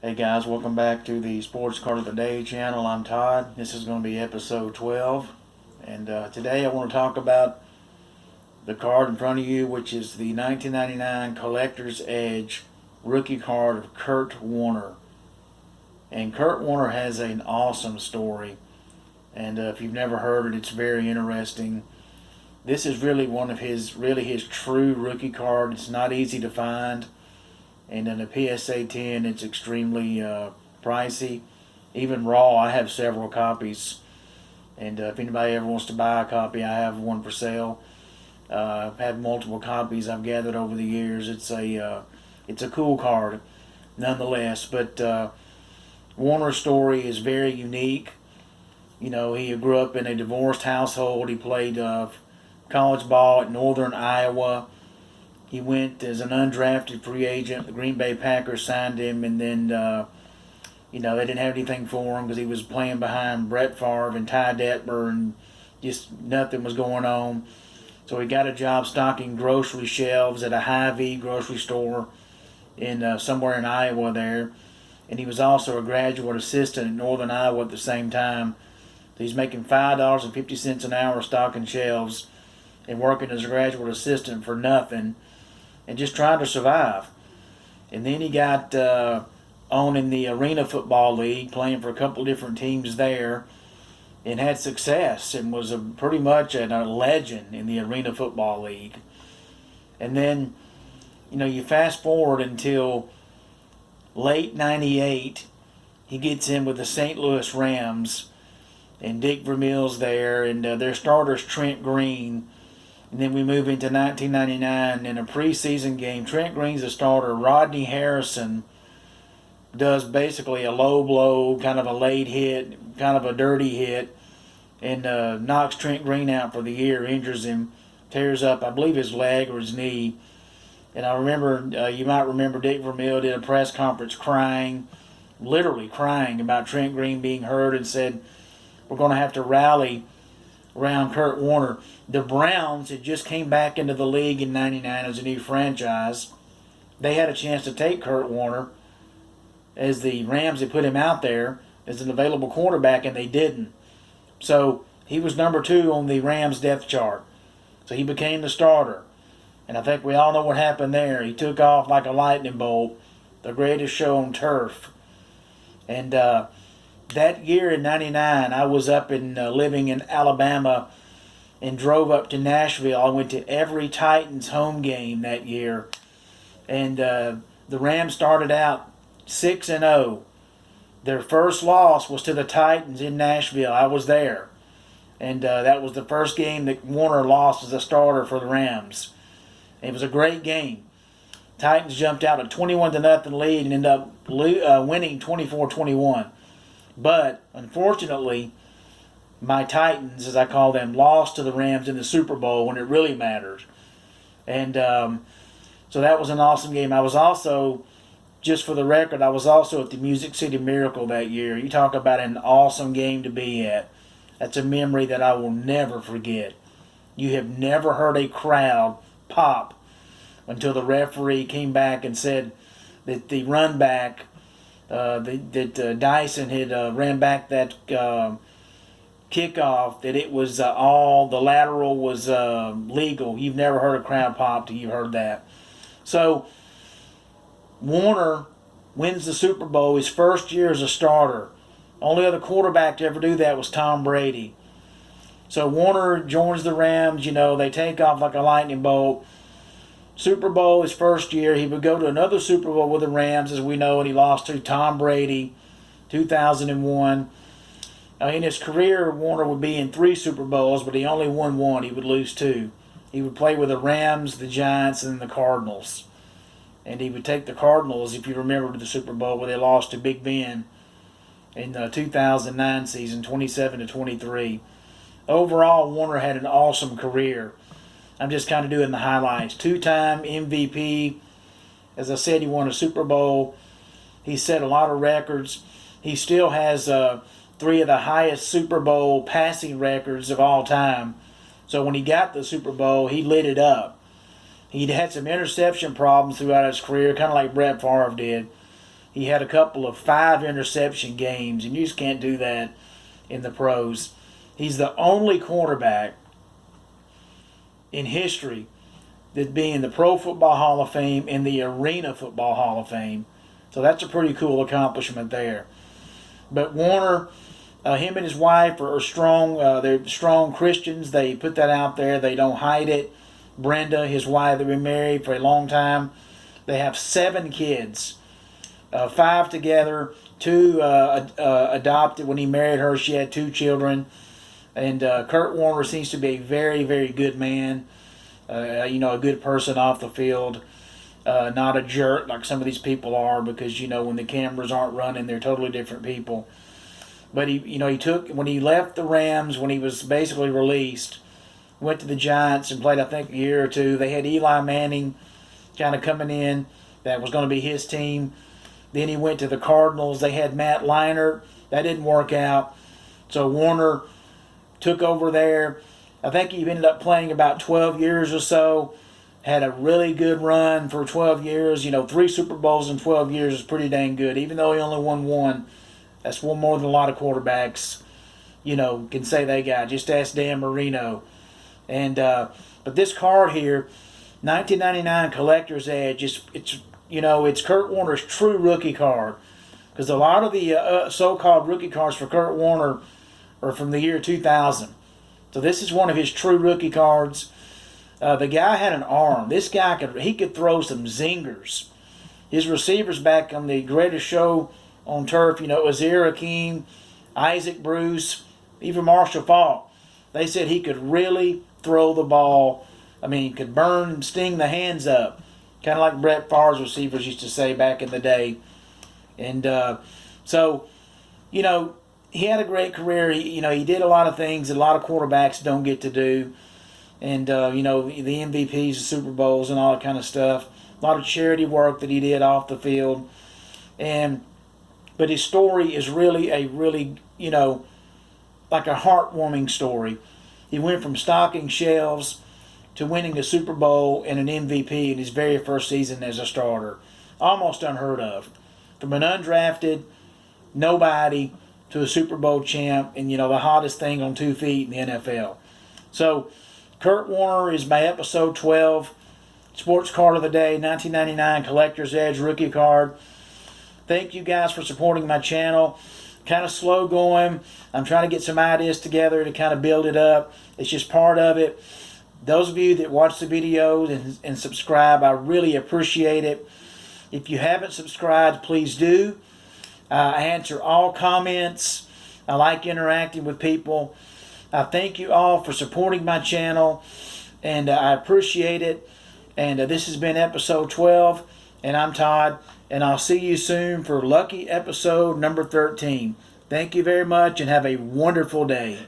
Hey guys, welcome back to the Sports Card of the Day channel. I'm Todd. This is going to be episode 12. And today I want to talk about the card in front of you, which is the 1999 Collector's Edge rookie card of Kurt Warner. And Kurt Warner has an awesome story. And if you've never heard it, it's very interesting. This is really one of his true rookie card. It's not easy to find. And in a PSA 10, it's extremely pricey. Even raw, I have several copies. And if anybody ever wants to buy a copy, I have one for sale. I've had multiple copies I've gathered over the years. It's a cool card, nonetheless. But Warner's story is very unique. You know, he grew up in a divorced household. He played college ball at Northern Iowa. He went as an undrafted free agent. The Green Bay Packers signed him, and then, they didn't have anything for him because he was playing behind Brett Favre and Ty Detmer, and just nothing was going on. So he got a job stocking grocery shelves at a Hy-Vee grocery store in somewhere in Iowa there. And he was also a graduate assistant at Northern Iowa at the same time. So he's making $5.50 an hour stocking shelves and working as a graduate assistant for nothing, and just trying to survive. And then he got on in the Arena Football League, playing for a couple of different teams there, and had success, and was pretty much a legend in the Arena Football League. And then, you fast forward until late '98, he gets in with the St. Louis Rams, and Dick Vermeil's there, and their starter's Trent Green. And then we move into 1999 in a preseason game. Trent Green's the starter. Rodney Harrison does basically a low blow, kind of a late hit, kind of a dirty hit, and knocks Trent Green out for the year, injures him, tears up, I believe, his leg or his knee. And I remember, you might remember Dick Vermeil did a press conference crying, literally crying about Trent Green being hurt, and said, we're going to have to rally around Kurt Warner. The Browns had just came back into the league in '99 as a new franchise. They had a chance to take Kurt Warner, as the Rams had put him out there as an available quarterback, and they didn't. So he was number 2 on the Rams depth chart. So he became the starter. And I think we all know what happened there. He took off like a lightning bolt, the greatest show on turf. And that year in '99, I was up in living in Alabama, and drove up to Nashville. I went to every Titans home game that year. And the Rams started out 6-0. Their first loss was to the Titans in Nashville. I was there. And that was the first game that Warner lost as a starter for the Rams. It was a great game. Titans jumped out a 21-0 lead and ended up winning 24-21. But, unfortunately, my Titans, as I call them, lost to the Rams in the Super Bowl when it really mattered. And so that was an awesome game. I was also, just for the record, I was also at the Music City Miracle that year. You talk about an awesome game to be at. That's a memory that I will never forget. You have never heard a crowd pop until the referee came back and said that the run back, that Dyson had ran back that kickoff, that it was all the lateral was legal. You've never heard a crowd pop till you heard that. So Warner wins the Super Bowl his first year as a starter. Only other quarterback to ever do that was Tom Brady. So Warner joins the Rams. They take off like a lightning bolt. Super Bowl his first year. He would go to another Super Bowl with the Rams, as we know, and he lost to Tom Brady, 2001. In his career, Warner would be in 3 Super Bowls, but he only won 1. He would lose 2. He would play with the Rams, the Giants, and the Cardinals. And he would take the Cardinals, if you remember, to the Super Bowl where they lost to Big Ben in the 2009 season, 27-23. Overall, Warner had an awesome career. I'm just kind of doing the highlights. 2-time MVP. As I said, he won a Super Bowl. He set a lot of records. He still has 3 of the highest Super Bowl passing records of all time. So when he got the Super Bowl, he lit it up. He'd had some interception problems throughout his career, kind of like Brett Favre did. He had a couple of 5 interception games, and you just can't do that in the pros. He's the only quarterback in history that be in the Pro Football Hall of Fame and the Arena Football Hall of Fame. So that's a pretty cool accomplishment there. But Warner, him and his wife are strong. They're strong Christians. They put that out there. They don't hide it. Brenda, his wife, they've been married for a long time. They have 7 kids, 5 together, 2 adopted. When he married her, she had 2 children. And Kurt Warner seems to be a very, very good man. A good person off the field. Not a jerk like some of these people are, because when the cameras aren't running, they're totally different people. But he took, when he left the Rams, when he was basically released, went to the Giants and played, I think, a year or 2. They had Eli Manning kind of coming in. That was going to be his team. Then he went to the Cardinals. They had Matt Leinart. That didn't work out. So Warner took over there. I think he ended up playing about 12 years or so. Had a really good run for 12 years. 3 Super Bowls in 12 years is pretty dang good. Even though he only won 1, that's one more than a lot of quarterbacks, can say they got. Just ask Dan Marino. And but this card here, 1999 Collector's Edge, it's Kurt Warner's true rookie card. Because a lot of the so-called rookie cards for Kurt Warner are from the year 2000. So this is one of his true rookie cards. The guy had an arm. This guy could throw some zingers. His receivers back on the Greatest Show on Turf, Azir Hakeem, Isaac Bruce, even Marshall Faulk. They said he could really throw the ball. I mean, could burn and sting the hands up. Kind of like Brett Favre's receivers used to say back in the day. And so, he had a great career. He did a lot of things that a lot of quarterbacks don't get to do. And, the MVPs, the Super Bowls, and all that kind of stuff. A lot of charity work that he did off the field. But his story is really like a heartwarming story. He went from stocking shelves to winning a Super Bowl and an MVP in his very first season as a starter. Almost unheard of. From an undrafted nobody to a Super Bowl champ and, the hottest thing on 2 feet in the NFL. So, Kurt Warner is my episode 12. Sports Card of the Day, 1999 Collector's Edge rookie card. Thank you guys for supporting my channel. Kind of slow going. I'm trying to get some ideas together to kind of build it up. It's just part of it. Those of you that watch the videos and subscribe, I really appreciate it. If you haven't subscribed, please do. I answer all comments. I like interacting with people. I thank you all for supporting my channel, and I appreciate it. And this has been episode 12, and I'm Todd, and I'll see you soon for lucky episode number 13. Thank you very much, and have a wonderful day.